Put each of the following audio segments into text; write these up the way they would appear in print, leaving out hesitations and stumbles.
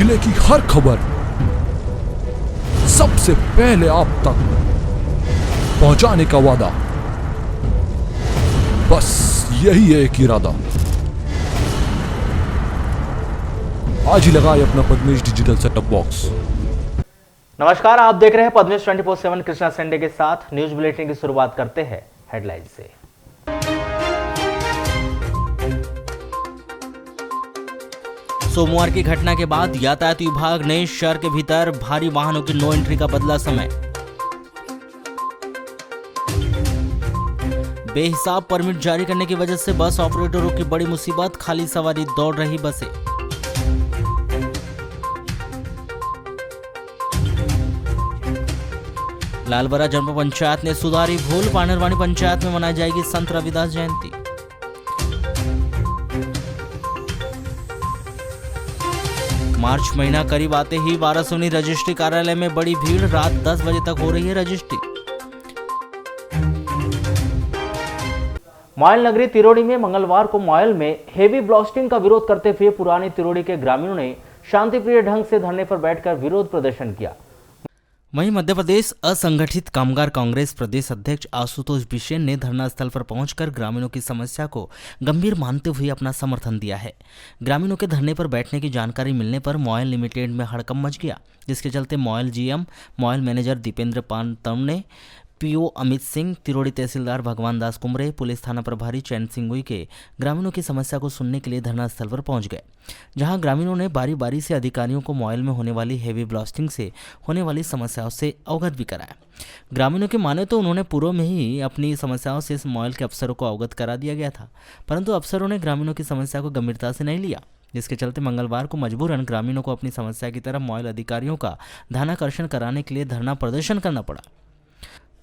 जिले की हर खबर सबसे पहले आप तक पहुंचाने का वादा, बस यही है एक इरादा। आज ही लगाए अपना पद्मेश डिजिटल सेटअप बॉक्स। नमस्कार, आप देख रहे हैं पद्मेश 24/7 कृष्णा संडे के साथ। न्यूज बुलेटिन की शुरुआत करते हैं हेडलाइन से। सोमवार की घटना के बाद यातायात विभाग ने शहर के भीतर भारी वाहनों की नो एंट्री का बदला समय। बेहिसाब परमिट जारी करने की वजह से बस ऑपरेटरों की बड़ी मुसीबत, खाली सवारी दौड़ रही बसें। लालबरा जनपद पंचायत ने सुधारी भूल, पांडरवानी पंचायत में मनाई जाएगी संत रविदास जयंती। मार्च महीना करीब आते ही वारासोनी रजिस्ट्री कार्यालय में बड़ी भीड़, रात 10 बजे तक हो रही है रजिस्ट्री। मोयल नगरी तिरोड़ी में मंगलवार को मोयल में हेवी ब्लास्टिंग का विरोध करते हुए पुरानी तिरोड़ी के ग्रामीणों ने शांतिप्रिय ढंग से धरने पर बैठकर विरोध प्रदर्शन किया। वहीं मध्य प्रदेश असंगठित कामगार कांग्रेस प्रदेश अध्यक्ष आशुतोष बिसेन ने धरना स्थल पर पहुंचकर ग्रामीणों की समस्या को गंभीर मानते हुए अपना समर्थन दिया है। ग्रामीणों के धरने पर बैठने की जानकारी मिलने पर मोयल लिमिटेड में हड़कंप मच गया, जिसके चलते मोयल जीएम, मोयल मैनेजर दीपेंद्र पान तमने, पीओ अमित सिंह, तिरोड़ी तहसीलदार भगवान दास कुमरे, पुलिस थाना प्रभारी चैन सिंह उइके ग्रामीणों की समस्या को सुनने के लिए धरना स्थल पर पहुंच गए, जहां ग्रामीणों ने बारी बारी से अधिकारियों को मोयल में होने वाली हेवी ब्लास्टिंग से होने वाली समस्याओं से अवगत भी कराया। ग्रामीणों की माने तो उन्होंने पूर्व में ही अपनी समस्याओं से इस मोयल के अफसरों को अवगत करा दिया गया था, परंतु अफसरों ने ग्रामीणों की समस्या को गंभीरता से नहीं लिया, जिसके चलते मंगलवार को मजबूरन ग्रामीणों को अपनी समस्या की तरफ मोयल अधिकारियों का ध्यानाकर्षण कराने के लिए धरना प्रदर्शन करना पड़ा।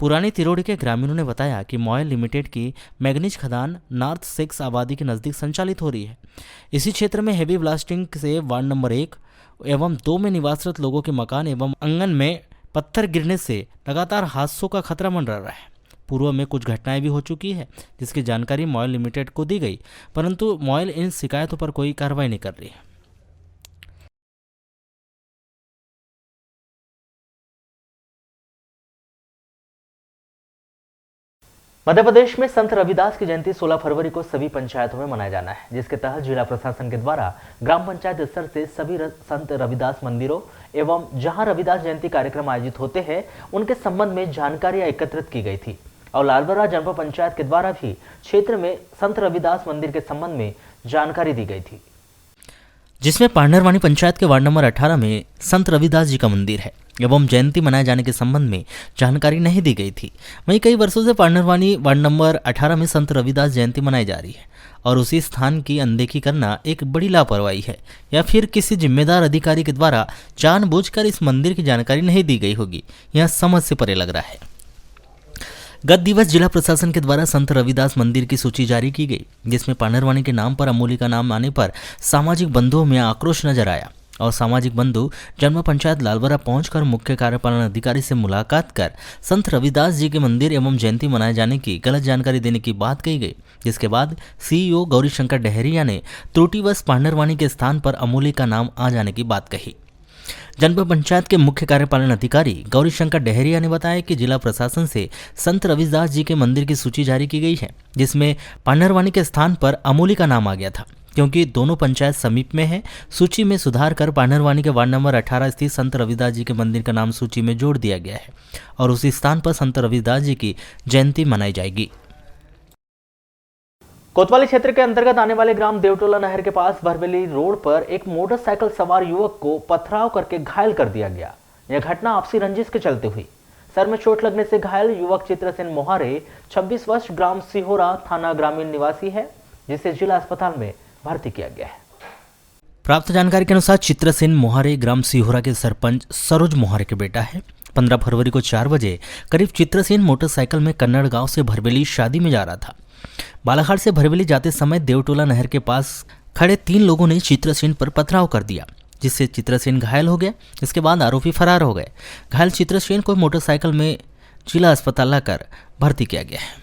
पुरानी तिरोड़ी के ग्रामीणों ने बताया कि मोयल लिमिटेड की मैग्नीज खदान नॉर्थ 6 आबादी के नज़दीक संचालित हो रही है। इसी क्षेत्र में हेवी ब्लास्टिंग से वार्ड नंबर 1 एवं 2 में निवासरत लोगों के मकान एवं आंगन में पत्थर गिरने से लगातार हादसों का खतरा मंडरा रहा है। पूर्व में कुछ घटनाएं भी हो चुकी है, जिसकी जानकारी मोयल लिमिटेड को दी गई, परंतु मोयल इन शिकायतों पर कोई कार्रवाई नहीं कर रही है। मध्य प्रदेश में संत रविदास की जयंती 16 फरवरी को सभी पंचायतों में मनाया जाना है, जिसके तहत जिला प्रशासन के द्वारा ग्राम पंचायत स्तर से सभी संत रविदास मंदिरों एवं जहां रविदास जयंती कार्यक्रम आयोजित होते हैं उनके संबंध में जानकारियां एकत्रित की गई थी और लालबरा जनपद पंचायत के द्वारा भी क्षेत्र में संत रविदास मंदिर के संबंध में जानकारी दी गई थी, जिसमें पांडरवानी पंचायत के वार्ड नंबर 18 में संत रविदास जी का मंदिर है एवं जयंती मनाए जाने के संबंध में जानकारी नहीं दी गई थी। वहीं कई वर्षों से पांडरवानी वार्ड नंबर 18 में संत रविदास जयंती मनाई जा रही है और उसी स्थान की अनदेखी करना एक बड़ी लापरवाही है या फिर किसी जिम्मेदार अधिकारी के द्वारा जानबूझकर इस मंदिर की जानकारी नहीं दी गई होगी, यह समझ से परे लग रहा है। गत दिवस जिला प्रशासन के द्वारा संत रविदास मंदिर की सूची जारी की गई, जिसमें पांडरवानी के नाम पर अमूली का नाम आने पर सामाजिक बंधुओं में आक्रोश नजर आया और सामाजिक बंधु जनपद पंचायत लालबरा पहुंचकर मुख्य कार्यपालन अधिकारी से मुलाकात कर संत रविदास जी के मंदिर एवं जयंती मनाए जाने की गलत जानकारी देने की बात कही गई, जिसके बाद सीईओ गौरीशंकर डहरिया ने त्रुटिवश पांडरवानी के स्थान पर अमूली का नाम आ जाने की बात कही। जनपद पंचायत के मुख्य कार्यपालन अधिकारी गौरीशंकर डहरिया ने बताया कि जिला प्रशासन से संत रविदास जी के मंदिर की सूची जारी की गई है, जिसमें पांडरवानी के स्थान पर अमूली का नाम आ गया था, क्योंकि दोनों पंचायत समीप में है। सूची में सुधार कर पांडरवानी के वार्ड नंबर 18 स्थित संत रविदास जी के मंदिर का नाम सूची में जोड़ दिया गया है और उसी स्थान पर संत रविदास जी की जयंती मनाई जाएगी। कोतवाली क्षेत्र के अंतर्गत आने वाले ग्राम देवटोला नहर के पास भरवेली रोड पर एक मोटरसाइकिल सवार युवक को पथराव करके घायल कर दिया गया। यह घटना आपसी रंजिश के चलते हुई। सर में चोट लगने से घायल युवक चित्रसेन मोहारे 26 वर्ष ग्राम सिहोरा थाना ग्रामीण निवासी है, जिसे जिला अस्पताल में भर्ती किया गया है। प्राप्त जानकारी के अनुसार चित्रसेन मोहारे ग्राम सिहोरा के सरपंच सरोज मोहारे के बेटा है। 15 फरवरी को 4 बजे करीब चित्रसेन मोटरसाइकिल में कन्नड़ गांव से भरवेली शादी में जा रहा था। बालाघाट से भरवेली जाते समय देवटोला नहर के पास खड़े 3 लोगों ने चित्रसेन पर पथराव कर दिया, जिससे चित्रसेन घायल हो गया। इसके बाद आरोपी फरार हो गए। घायल चित्रसेन को मोटरसाइकिल में जिला अस्पताल लाकर भर्ती किया गया है।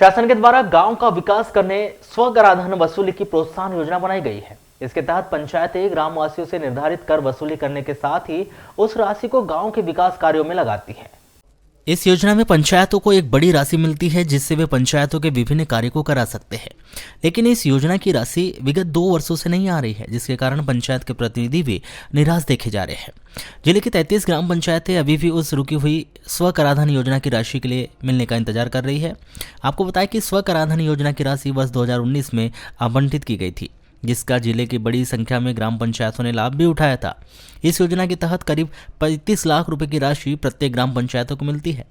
शासन के द्वारा गांव का विकास करने स्व कराधान वसूली की प्रोत्साहन योजना बनाई गई है। इसके तहत पंचायतें ग्रामवासियों से निर्धारित कर वसूली करने के साथ ही उस राशि को गांव के विकास कार्यों में लगाती है। इस योजना में पंचायतों को एक बड़ी राशि मिलती है जिससे वे पंचायतों के विभिन्न कार्यों को करा सकते हैं। लेकिन इस योजना की राशि विगत 2 वर्षों से नहीं आ रही है, जिसके कारण पंचायत के प्रतिनिधि भी निराश देखे जा रहे हैं। जिले की 33 ग्राम पंचायतें अभी भी उस रुकी हुई स्व कराधान योजना की राशि के लिए मिलने का इंतजार कर रही है। आपको बताएं कि स्व कराधान योजना की राशि वर्ष 2019 में आवंटित की गई थी, जिसका जिले की बड़ी संख्या में ग्राम पंचायतों ने लाभ भी उठाया था। इस योजना के तहत करीब 35 लाख रुपए की राशि प्रत्येक ग्राम पंचायतों को मिलती है।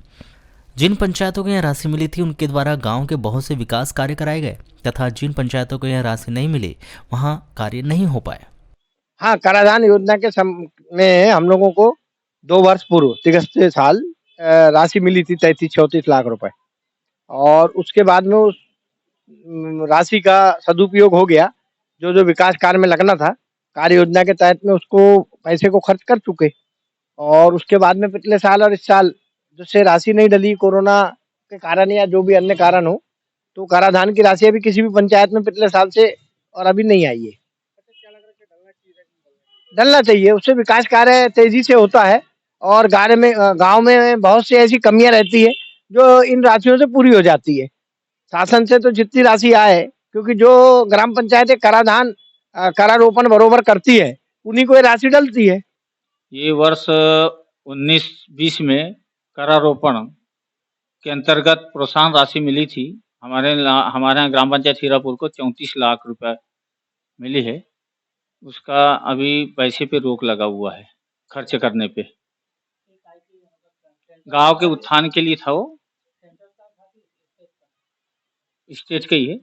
जिन पंचायतों को यह राशि मिली थी उनके द्वारा गांव के बहुत से विकास कार्य कराए गए तथा जिन पंचायतों को यह राशि नहीं मिली वहां कार्य नहीं हो पाए। हाँ, कराधान योजना के में हम लोगों को 2 वर्ष पूर्व पिछले साल राशि मिली थी 33-34 लाख रुपए, और उसके बाद में उस राशि का सदुपयोग हो गया। जो विकास कार्य में लगना था कार्य योजना के तहत में उसको पैसे को खर्च कर चुके, और उसके बाद में पिछले साल और इस साल जिससे राशि नहीं डली कोरोना के कारण या जो भी अन्य कारण हो, तो कराधान की राशि अभी किसी भी पंचायत में पिछले साल से और अभी नहीं आई है। डलना चाहिए, उससे विकास कार्य तेजी से होता है और गांव में बहुत सी ऐसी कमियां रहती है जो इन राशियों से पूरी हो जाती है। शासन से तो जितनी राशि आए, क्योंकि जो ग्राम पंचायतें कराधान करारोपण बरोबर करती है उन्हीं को ये राशि डलती है। ये वर्ष 19-20 में करारोपण के अंतर्गत प्रोत्साहन राशि मिली थी। हमारे यहाँ ग्राम पंचायत हीरापुर को 34 लाख रुपए मिली है। उसका अभी पैसे पे रोक लगा हुआ है खर्च करने पे। गांव के उत्थान के लिए था, वो स्टेट का ही है।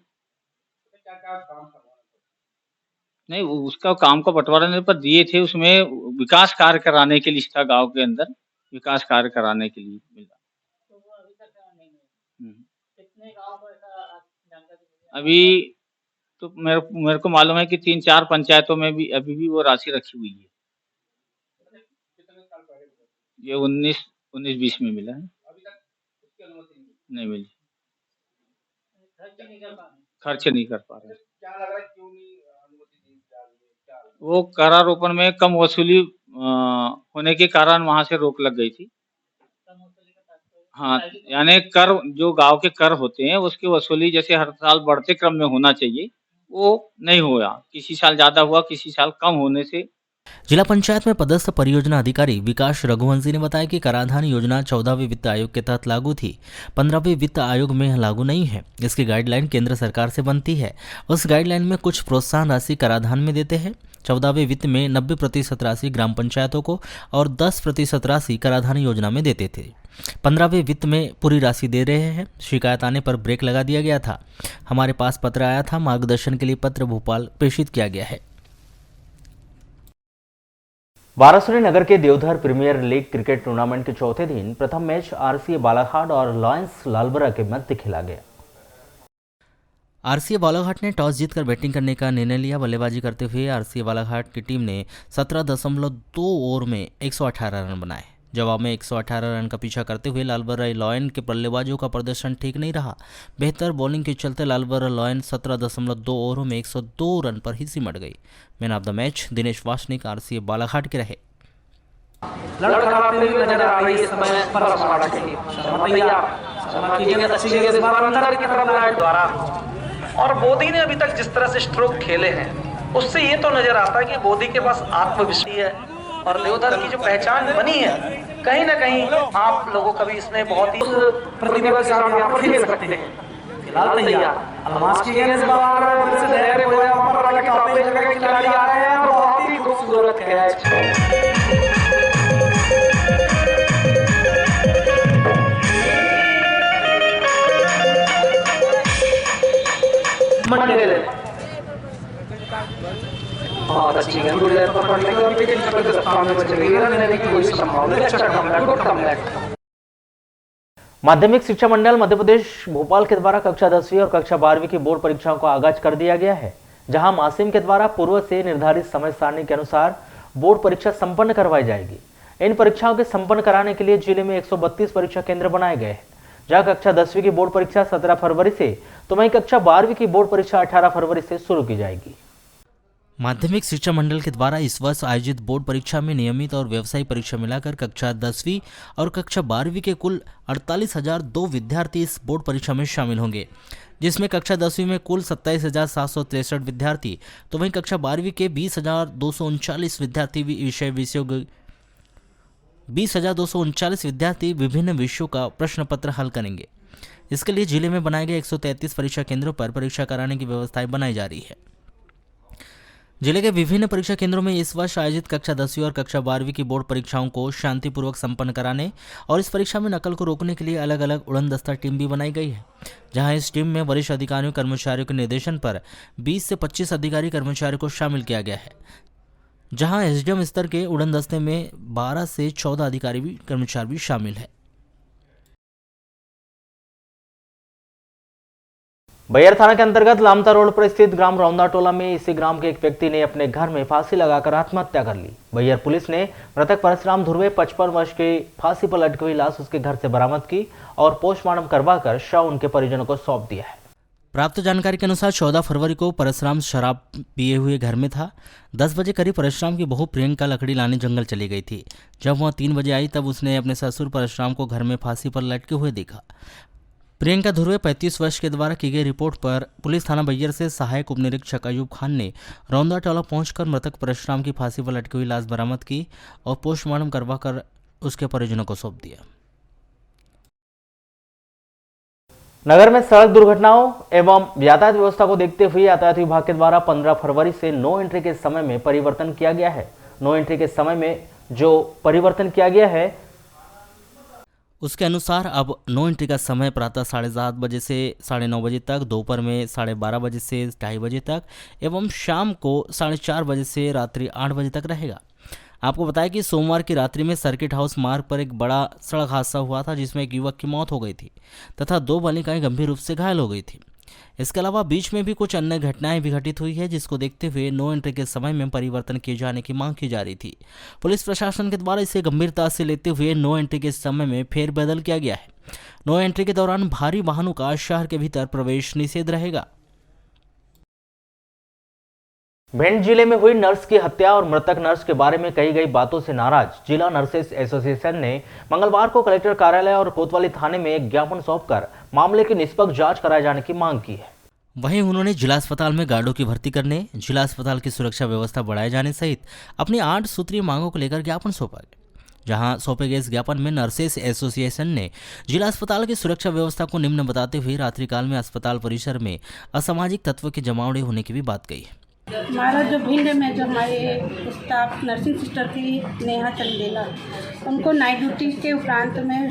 नहीं, उसका काम का बंटवारा पर दिए थे, उसमें विकास कार्य कराने के लिए था, गांव के अंदर विकास कार्य कराने के लिए मिला। अभी तो मेरे को मालूम है कि 3-4 पंचायतों में भी अभी भी वो राशि रखी हुई है। ये 19-20 में मिला है, नहीं मिली, खर्च नहीं कर पा रहे। वो करारोपण में कम वसूली होने के कारण वहां से रोक लग गई थी। हाँ, यानी कर जो गांव के कर होते हैं उसकी वसूली जैसे हर साल बढ़ते क्रम में होना चाहिए, वो नहीं हुआ। किसी साल ज्यादा हुआ, किसी साल कम होने से। जिला पंचायत में पदस्थ परियोजना अधिकारी विकास रघुवंशी ने बताया कि कराधान योजना 14वें वित्त आयोग के तहत लागू थी। 15वें वित्त आयोग में लागू नहीं है। इसकी गाइडलाइन केंद्र सरकार से बनती है। उस गाइडलाइन में कुछ प्रोत्साहन राशि कराधान में देते हैं। 14वें वित्त में 90% राशि ग्राम पंचायतों को और 10% राशि कराधान योजना में देते थे। 15वें वित्त में पूरी राशि दे रहे हैं। शिकायत आने पर ब्रेक लगा दिया गया था। हमारे पास पत्र आया था, मार्गदर्शन के लिए पत्र भोपाल प्रेषित किया गया है। वाराणसी नगर के Deodhar premier league cricket tournament के चौथे दिन प्रथम मैच आरसीए बालाघाट और लॉयंस लालबरा के मध्य खेला गया। आरसीए बालाघाट ने टॉस जीतकर बैटिंग करने का निर्णय लिया। बल्लेबाजी करते हुए आरसीए बालाघाट की टीम ने 17.2 ओवर में 118 रन बनाए। जवाब में 118 रन का पीछा करते हुए लालबरा लॉयन के बल्लेबाजों का प्रदर्शन ठीक नहीं रहा। बेहतर बॉलिंग के चलते लालबरा लॉयन 17.2 ओवरों में 102 रन पर ही सिमट गई। Man of the match Dinesh Wasnik RCA Balaghat के रहे। नजर आ रही है इस समय और बोधी ने अभी तक जिस तरह से स्ट्रोक खेले हैं उससे ये तो नजर आता है कि बोधी के पास आत्मविश्वास है और देवधर की जो पहचान बनी है कहीं ना कहीं आप लोगों का भी इसमें बहुत ही प्रतिभा के साथ आप खेल सकते हैं। फिलहाल तैयार अलमास की गेंद इस बार फिर से धैर्य होया ऊपर वाले टॉप जगह के खिलाड़ी आ रहे हैं और बहुत ही खूबसूरत कैच। बहुत अच्छी गेंद पर पड़ने के बाद विकेट कीपर के सामने बच गई है, रन लेने की कोई संभावना नहीं। अच्छा कमबैक, गुड कमबैक। माध्यमिक शिक्षा मंडल मध्य प्रदेश भोपाल के द्वारा कक्षा 10वीं और कक्षा 12वीं की बोर्ड परीक्षाओं का आगाज कर दिया गया है, जहां मासिम के द्वारा पूर्व से निर्धारित समय सारणी के अनुसार बोर्ड परीक्षा संपन्न करवाई जाएगी। इन परीक्षाओं के संपन्न कराने के लिए जिले में 132 परीक्षा केंद्र बनाए गए हैं, जहां कक्षा 10वीं की बोर्ड परीक्षा 17 फरवरी से तो वहीं कक्षा 12वीं की बोर्ड परीक्षा 18 फरवरी से शुरू की जाएगी। माध्यमिक शिक्षा मंडल के द्वारा इस वर्ष आयोजित बोर्ड परीक्षा में नियमित और व्यवसायिक परीक्षा मिलाकर कक्षा 10वीं और कक्षा 12वीं के कुल 48,002 विद्यार्थी इस बोर्ड परीक्षा में शामिल होंगे, जिसमें कक्षा 10वीं में कुल 27,763 विद्यार्थी तो वहीं कक्षा 12वीं के 20,239 विद्यार्थी विभिन्न विषयों का प्रश्न पत्र हल करेंगे। इसके लिए जिले में बनाए गए 133 परीक्षा केंद्रों पर परीक्षा कराने की व्यवस्थाएं बनाई जा रही है। जिले के विभिन्न परीक्षा केंद्रों में इस वर्ष आयोजित कक्षा 10वीं और कक्षा 12वीं की बोर्ड परीक्षाओं को शांतिपूर्वक संपन्न कराने और इस परीक्षा में नकल को रोकने के लिए अलग अलग उड़न दस्ता टीम भी बनाई गई है, जहां इस टीम में वरिष्ठ अधिकारियों कर्मचारियों के निर्देशन पर 20 से 25 अधिकारी कर्मचारियों को शामिल किया गया है, जहां एसडीएम स्तर के उड़न दस्ते में 12 से 14 अधिकारी भी कर्मचारी भी शामिल है। बैयर थाना के अंतर्गत लामता रोड पर स्थित ग्राम रौंदा टोला में इसी ग्राम के एक व्यक्ति ने अपने घर में फांसी लगाकर आत्महत्या कर ली। बैयर पुलिस ने मृतक परशुराम ध्रुवे 55 वर्ष की फांसी पर लटकी हुई लाश उसके घर से बरामद की और पोस्टमार्टम करवाकर शव उनके परिजनों को सौंप दिया है। प्राप्त जानकारी के अनुसार 14 फरवरी को परशुराम शराब पिए हुए घर में था। 10 बजे करीब परशुराम की बहू प्रियंका लकड़ी लाने जंगल चली गई थी। जब वह 3 बजे आई तब उसने अपने ससुर परशुराम को घर में फांसी पर लटके हुए देखा। प्रियंका ध्रुवे 35 वर्ष के द्वारा की गई रिपोर्ट पर पुलिस थाना बैयर से सहायक उप निरीक्षक अयूब खान ने रौंदा टोला पहुंचकर मृतक परशुराम की फांसी पर लटकी हुई लाश बरामद की और पोस्टमार्टम करवाकर उसके परिजनों को सौंप दिया। नगर में सड़क दुर्घटनाओं एवं यातायात व्यवस्था को देखते हुए यातायात विभाग के द्वारा 15 फरवरी से नो एंट्री के समय में परिवर्तन किया गया है। नो एंट्री के समय में जो परिवर्तन किया गया है उसके अनुसार अब नो एंट्री का समय प्रातः 7:30 बजे से 9:30 बजे तक, दोपहर में 12:30 बजे से 2:30 बजे तक एवं शाम को 4:30 बजे से रात्रि 8 बजे तक रहेगा। आपको बताया कि सोमवार की रात्रि में सर्किट हाउस मार्ग पर एक बड़ा सड़क हादसा हुआ था, जिसमें एक युवक की मौत हो गई थी तथा 2 बालिकाएं गंभीर रूप से घायल हो गई थी। इसके अलावा बीच में भी कुछ अन्य घटनाएं भी घटित हुई है, जिसको देखते हुए नो एंट्री के समय में परिवर्तन किए जाने की मांग की जा रही थी। पुलिस प्रशासन के द्वारा इसे गंभीरता से लेते हुए नो एंट्री के समय में फेरबदल किया गया है। नो एंट्री के दौरान भारी वाहनों का शहर के भीतर प्रवेश निषेध रहेगा। भिंड जिले में हुई नर्स की हत्या और मृतक नर्स के बारे में कही गई बातों से नाराज जिला नर्सेस एसोसिएशन ने मंगलवार को कलेक्टर कार्यालय और कोतवाली थाने में एक ज्ञापन सौंपकर मामले की निष्पक्ष जांच कराए जाने की मांग की है। वहीं उन्होंने जिला अस्पताल में गार्डों की भर्ती करने, जिला अस्पताल की सुरक्षा व्यवस्था बढ़ाए जाने सहित अपनी 8 सूत्रीय मांगों को लेकर ज्ञापन सौंपा गया। जहां सौंपे गए इस ज्ञापन में नर्सेस एसोसिएशन ने जिला अस्पताल की सुरक्षा व्यवस्था को निम्न बताते हुए रात्रिकाल में अस्पताल परिसर में असामाजिक तत्व के जमावड़े होने की भी बात कही है। हमारा जो भिंड में जो हमारे स्टाफ नर्सिंग सिस्टर थी नेहा चंदेला, उनको नाइट ड्यूटी के उपरांत में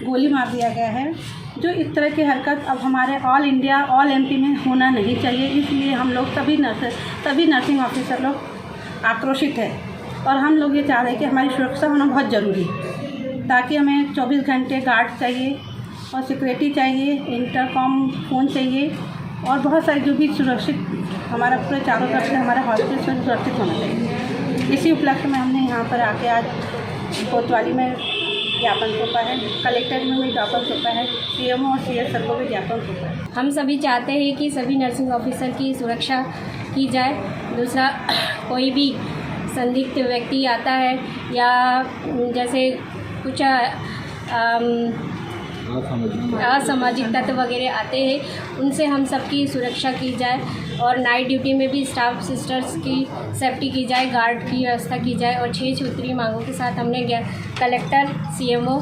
गोली मार दिया गया है। जो इस तरह की हरकत अब हमारे ऑल इंडिया ऑल एमपी में होना नहीं चाहिए, इसलिए हम लोग सभी नर्सिंग ऑफिसर लोग आक्रोशित है और हम लोग ये चाह रहे हैं कि हमारी सुरक्षा होना बहुत ज़रूरी है, ताकि हमें 24 घंटे गार्ड चाहिए और सिक्योरिटी चाहिए, इंटरकॉम फ़ोन चाहिए और बहुत सारी जो भी सुरक्षित हमारा पूरे चारों तरफ से हमारा हॉस्पिटल सुरक्षित होना चाहिए। इसी उपलक्ष्य में हमने यहाँ पर आके आज कोतवाली में ज्ञापन सौंपा है, कलेक्टर में भी ज्ञापन सौंपा है, सीएमओ और सीएस सर को भी ज्ञापन सौंपा है। हम सभी चाहते हैं कि सभी नर्सिंग ऑफिसर की सुरक्षा की जाए। दूसरा, कोई भी संदिग्ध व्यक्ति आता है या जैसे कुछ असामाजिक तत्व वगैरह आते हैं, उनसे हम सबकी सुरक्षा की जाए और नाइट ड्यूटी में भी स्टाफ सिस्टर्स की सेफ्टी की जाए, गार्ड की व्यवस्था की जाए। और 6 सूत्रीय मांगों के साथ हमने कलेक्टर, सीएमओ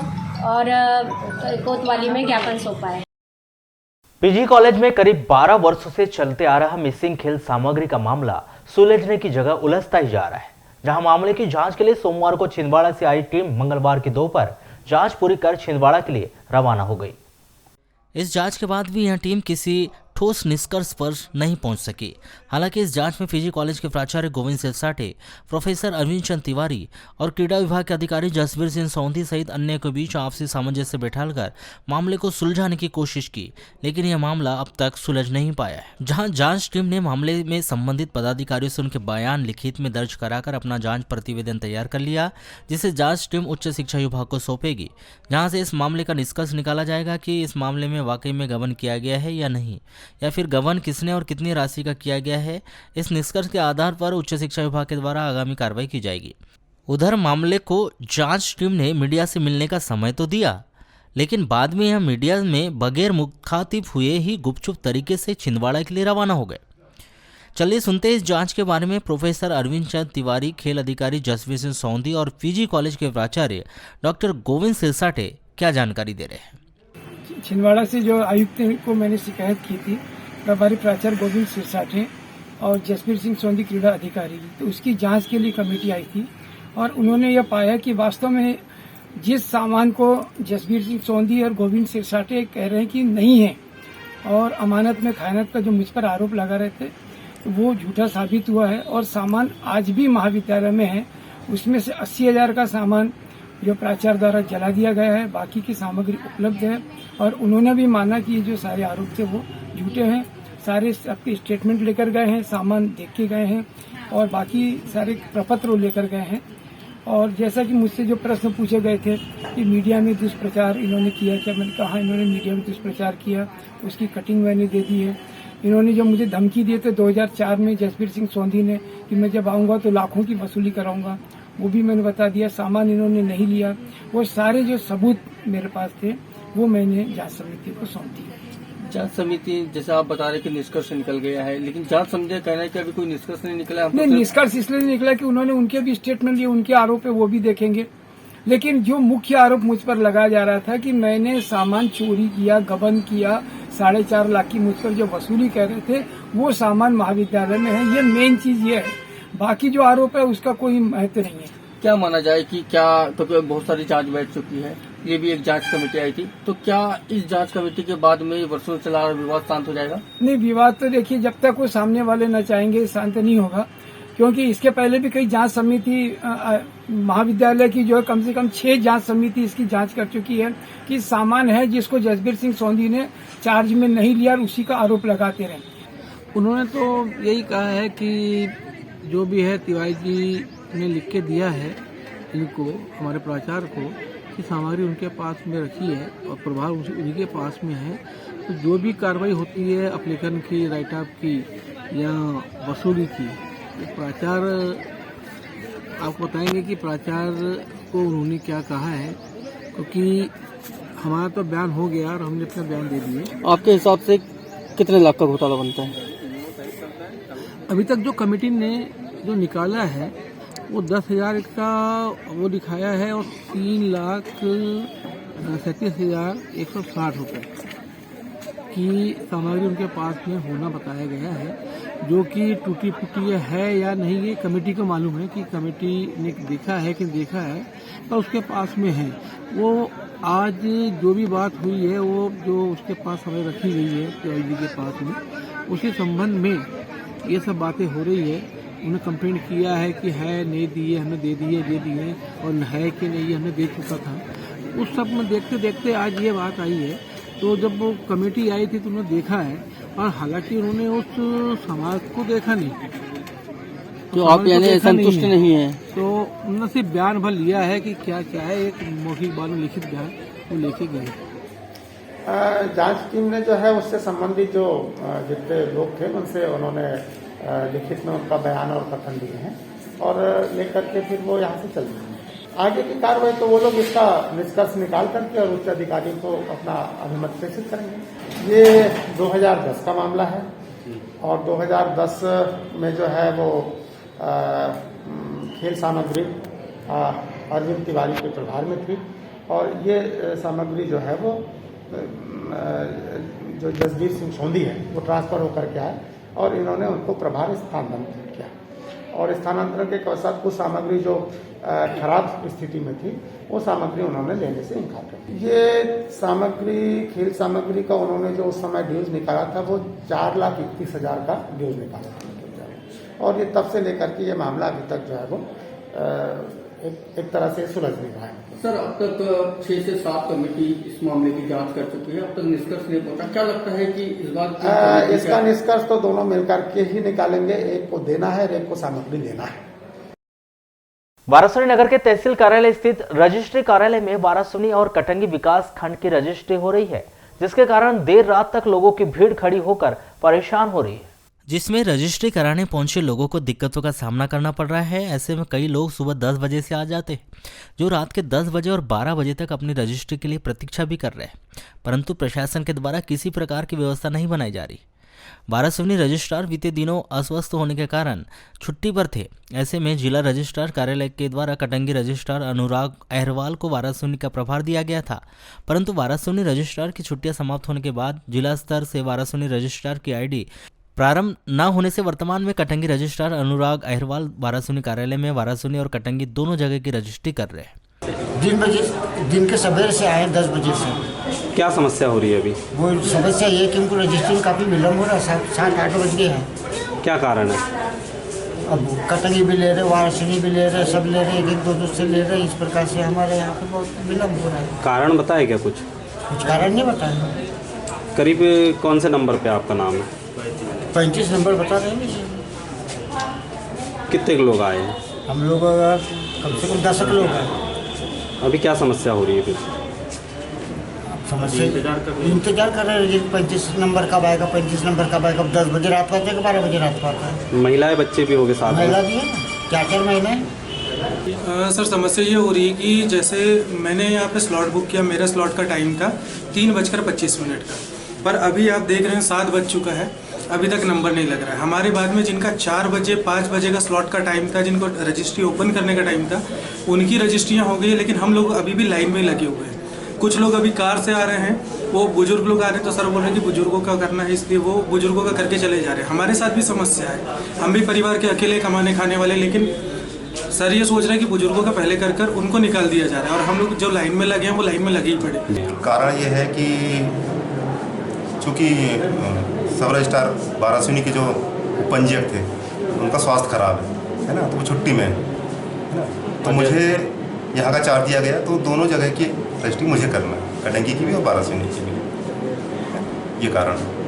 और कोतवाली में ज्ञापन सौंपा है। पीजी कॉलेज में करीब 12 वर्षों से चलते आ रहा मिसिंग खेल सामग्री का मामला सुलझने की जगह उलझता ही जा रहा है, जहां मामले की जांच के लिए सोमवार को छिंदवाड़ा से आई टीम मंगलवार की दोपहर जांच पूरी कर छिंदवाड़ा के लिए रवाना हो गई। इस जांच के बाद भी यह टीम किसी ठोस निष्कर्ष पर नहीं पहुंच सकी। हालांकि इस जांच में पीजी कॉलेज के प्राचार्य गोविंद सिरसाटे, प्रोफेसर अरविंद चंद तिवारी और क्रीड़ा विभाग के अधिकारी जसबीर सिंह सोंधी सहित अन्य के बीच आपसी सामंजस्य बैठाकर मामले को सुलझाने की कोशिश की, लेकिन यह मामला अब तक सुलझ नहीं पाया है। जहां जांच टीम ने मामले में संबंधित पदाधिकारियों से उनके बयान लिखित में दर्ज कराकर अपना जांच प्रतिवेदन तैयार कर लिया, जिसे जांच टीम उच्च शिक्षा विभाग को सौंपेगी, जहां से इस मामले का निष्कर्ष निकाला जाएगा कि इस मामले में वाकई में गबन किया गया है या नहीं, या फिर गबन किसने और कितनी राशि का किया गया है। इस निष्कर्ष के आधार पर उच्च शिक्षा विभाग के द्वारा आगामी कार्रवाई की जाएगी। उधर मामले को जांच टीम ने मीडिया से मिलने का समय तो दिया, लेकिन बाद में यह मीडिया में बगैर मुखातिब हुए ही गुपचुप तरीके से छिंदवाड़ा के लिए रवाना हो गए। चलिए सुनते हैं इस जांच के बारे में प्रोफेसर अरविंद चंद तिवारी, खेल अधिकारी जसवीर सिंह सोंधी और पीजी कॉलेज के प्राचार्य डॉक्टर गोविंद सिरसाटे क्या जानकारी दे रहे हैं। छिंदवाड़ा से जो आयुक्त को मैंने शिकायत की थी, प्रभारी प्राचार्य गोविंद सिरसाटे और जसबीर सिंह सोंधी क्रीड़ा अधिकारी, तो उसकी जांच के लिए कमेटी आई थी और उन्होंने यह पाया कि वास्तव में जिस सामान को जसबीर सिंह सोंधी और गोविंद सिरसाटे कह रहे हैं कि नहीं है और अमानत में खयानत का जो मुझ पर आरोप लगा रहे थे, तो वो झूठा साबित हुआ है और सामान आज भी महाविद्यालय में है। उसमें से 80,000 का सामान जो प्राचार्य द्वारा जला दिया गया है, बाकी की सामग्री उपलब्ध है और उन्होंने भी माना कि जो सारे आरोप थे वो झूठे हैं। सारे सबके स्टेटमेंट लेकर गए हैं, सामान देख के गए हैं और बाकी सारे प्रपत्र लेकर गए हैं। और जैसा कि मुझसे जो प्रश्न पूछे गए थे कि मीडिया में दुष्प्रचार इन्होंने किया क्या, मैंने कहा इन्होंने मीडिया में दुष्प्रचार किया, उसकी कटिंग मैंने दे दी है। इन्होंने जो मुझे धमकी दिए थे 2004 में जसबीर सिंह सोंधी ने कि मैं जब आऊँगा तो लाखों की वसूली कराऊंगा, वो भी मैंने बता दिया। सामान इन्होंने नहीं लिया। वो सारे जो सबूत मेरे पास थे वो मैंने जांच समिति को सौंप दिया। जांच समिति जैसे आप बता रहे कि निष्कर्ष निकल गया है, लेकिन जांच समिति का कहना है कि अभी कोई निष्कर्ष नहीं निकला। नहीं, निष्कर्ष इसलिए नहीं निकला कि उन्होंने उनके भी स्टेटमेंट लिए, उनके आरोप है वो भी देखेंगे। लेकिन जो मुख्य आरोप मुझ पर लगाया जा रहा था कि मैंने सामान चोरी किया, गबन किया, 4.5 लाख की मुझ पर जो वसूली कर रहे थे वो सामान महाविद्यालय में है, ये मेन चीज ये है। बाकी जो आरोप है उसका कोई महत्व नहीं है। क्या माना जाए कि क्या, तो बहुत सारी जांच बैठ चुकी है, ये भी एक जांच कमेटी आई थी, तो क्या इस जांच कमेटी के बाद में वर्षों चला रहा विवाद शांत हो जाएगा? नहीं, विवाद तो देखिए जब तक वो सामने वाले न चाहेंगे शांत नहीं होगा, क्योंकि इसके पहले भी कई जांच समिति महाविद्यालय की जो है कम से कम 6 जांच समिति इसकी जांच कर चुकी है कि सामान है जिसको जसबीर सिंह सोंधी ने चार्ज में नहीं लिया और उसी का आरोप लगाते रहे। उन्होंने तो यही कहा है कि जो भी है तिवारी जी ने लिख के दिया है इनको, हमारे प्राचार्य को, कि सामग्री उनके पास में रखी है और प्रभाव उन्हीं के पास में है, तो जो भी कार्रवाई होती है एप्लीकेशन की, राइट अप की या वसूली की, तो प्राचार्य आपको बताएंगे कि प्राचार्य को उन्होंने क्या कहा है, क्योंकि हमारा तो बयान हो गया और हमने अपना बयान दे दिए। आपके हिसाब से कितने लाख का घोटाला बनता है? अभी तक जो कमेटी ने जो निकाला है वो 10,000 का वो दिखाया है और 3,37,160 रुपये की सामग्री उनके पास में होना बताया गया है, जो कि टूटी फूटी है या नहीं ये कमेटी को मालूम है कि कमेटी ने देखा है कि देखा है, पर उसके पास में है। वो आज जो भी बात हुई है वो जो उसके पास हमें रखी गई है तिवारी जी के पास में, उसी संबंध में ये सब बातें हो रही है। उन्हें कंप्लेंट किया है कि है नहीं दिए, हमने दे दिए और है कि नहीं हमने दे चुका था। उस सब में देखते देखते आज ये बात आई है। तो जब वो कमेटी आई थी तो उन्होंने देखा है, और हालांकि उन्होंने उस समाज को देखा नहीं, तो आप यानी संतुष्ट नहीं है, तो उन्होंने सिर्फ बयान भर लिया है कि क्या क्या है, एक मौखिक बार में लिखित बयान वो लेके गए। जांच टीम ने जो है उससे संबंधित जो जितने लोग थे उनसे उन्होंने लिखित में उनका बयान और कथन दिए हैं और लेकर के फिर वो यहाँ से चल रहे हैं। आगे की कार्रवाई तो वो लोग इसका निष्कर्ष निकाल करके और उच्च अधिकारियों को अपना अभिमत प्रेषित करेंगे। ये 2010 का मामला है और 2010 में जो है वो खेल सामग्री अरविंद तिवारी के प्रभार में थी और ये सामग्री जो है वो जो जसबीर सिंह सोंधी है वो ट्रांसफर होकर के आए और इन्होंने उनको प्रभार स्थानांतरित किया और स्थानांतरण के पश्चात कुछ सामग्री जो खराब स्थिति में थी वो सामग्री उन्होंने लेने से इनकार कर दिया। ये सामग्री खेल सामग्री का उन्होंने जो उस समय ड्यूज निकाला था वो 4,31,000 का ड्यूज निकाला था और ये तब से लेकर के ये मामला अभी तक जो है वो एक तरह से सुलझ नहीं रहा है। सर, अब तक 6 से 7 कमेटी इस मामले की जांच कर चुकी है, अब तक निष्कर्ष नहीं पहुंचा। क्या लगता है कि इस बार इसका निष्कर्ष तो दोनों मिलकर के ही निकालेंगे, एक को देना है और एक को सामग्री लेना है। वारासोनी नगर के तहसील कार्यालय स्थित रजिस्ट्री कार्यालय में वारासोनी और कटंगी विकास खंड की रजिस्ट्री हो रही है, जिसके कारण देर रात तक लोगों की भीड़ खड़ी होकर परेशान हो रही है, जिसमें रजिस्ट्री कराने पहुंचे लोगों को दिक्कतों का सामना करना पड़ रहा है। ऐसे में कई लोग सुबह 10 बजे से आ जाते हैं, जो रात के 10 बजे और 12 बजे तक अपनी रजिस्ट्री के लिए प्रतीक्षा भी कर रहे हैं, परंतु प्रशासन के द्वारा किसी प्रकार की व्यवस्था नहीं बनाई जा रही। वारासोनी रजिस्ट्रार बीते दिनों अस्वस्थ होने के कारण छुट्टी पर थे। ऐसे में जिला रजिस्ट्रार कार्यालय के द्वारा कटंगी रजिस्ट्रार अनुराग अहरवाल को वारासोनी का प्रभार दिया गया था, परंतु वारासोनी रजिस्ट्रार की छुट्टियां समाप्त होने के बाद जिला स्तर से वारासोनी रजिस्ट्रार की आईडी प्रारंभ न होने से वर्तमान में कटंगी रजिस्ट्रार अनुराग अहरवाल वारासोनी कार्यालय में वारासोनी और कटंगी दोनों जगह की रजिस्ट्री कर रहे हैं। दिन के सवेरे से आए 10 बजे से। क्या समस्या हो रही है अभी? वो समस्या ये है कि उनको रजिस्ट्री में काफ़ी विलम्ब हो रहा है, 7-8 बज गए हैं। क्या कारण है? अब कटंगी भी ले रहे, वारासोनी भी ले रहे, सब ले रहे, एक दो से ले रहे, इस प्रकार से हमारे यहाँ पे बहुत विलम्ब हो रहा है। कारण बताए क्या? कुछ कारण नहीं बताया। करीब कौन से नंबर पे आपका नाम है? 35 नंबर बता रहे हैं। कितने लोग आए हैं? हम लोग कम से कम 10 लोग हैं। अभी क्या समस्या हो रही है फिर? समस्या इंतजार कर रहे हैं, 35 नंबर कब आएगा, 35 नंबर कब आएगा। 10 बजे रात को आता है, 12 बजे रात को आता है। महिलाएं बच्चे भी हो गए साथ में? महिला भी है, 4-4 महीने। सर, समस्या ये हो रही है कि जैसे मैंने यहाँ पे स्लॉट बुक किया, मेरा स्लॉट का टाइम था 3:25 का, पर अभी आप देख रहे हैं 7 बज चुका है, अभी तक नंबर नहीं लग रहा है। हमारे बाद में जिनका 4 बजे 5 बजे का स्लॉट का टाइम था, जिनको रजिस्ट्री ओपन करने का टाइम था, उनकी रजिस्ट्रियाँ हो गई है, लेकिन हम लोग अभी भी लाइन में लगे हुए हैं। कुछ लोग अभी कार से आ रहे हैं, वो बुजुर्ग लोग आ रहे हैं, तो सर बोल रहे हैं कि बुजुर्गों का करना है, इसलिए वो बुजुर्गों का करके चले जा रहे हैं। हमारे साथ भी समस्या है, हम भी परिवार के अकेले कमाने खाने वाले, लेकिन सर ये सोच रहे हैं कि बुजुर्गों का पहले कर कर उनको निकाल दिया जा रहा है, और हम लोग जो लाइन में लगे हैं वो लाइन में लगे ही पड़े। कारण ये है कि चूँकि सब रजिस्ट्रार वारासोनी के जो उपंजीयक थे उनका स्वास्थ्य खराब है ना, तो वो छुट्टी में है ना, तो मुझे यहाँ का चार्ज दिया गया, तो दोनों जगह की रजिस्ट्री मुझे करना है, कटंगी की भी और वारासोनी की भी, ये कारण है।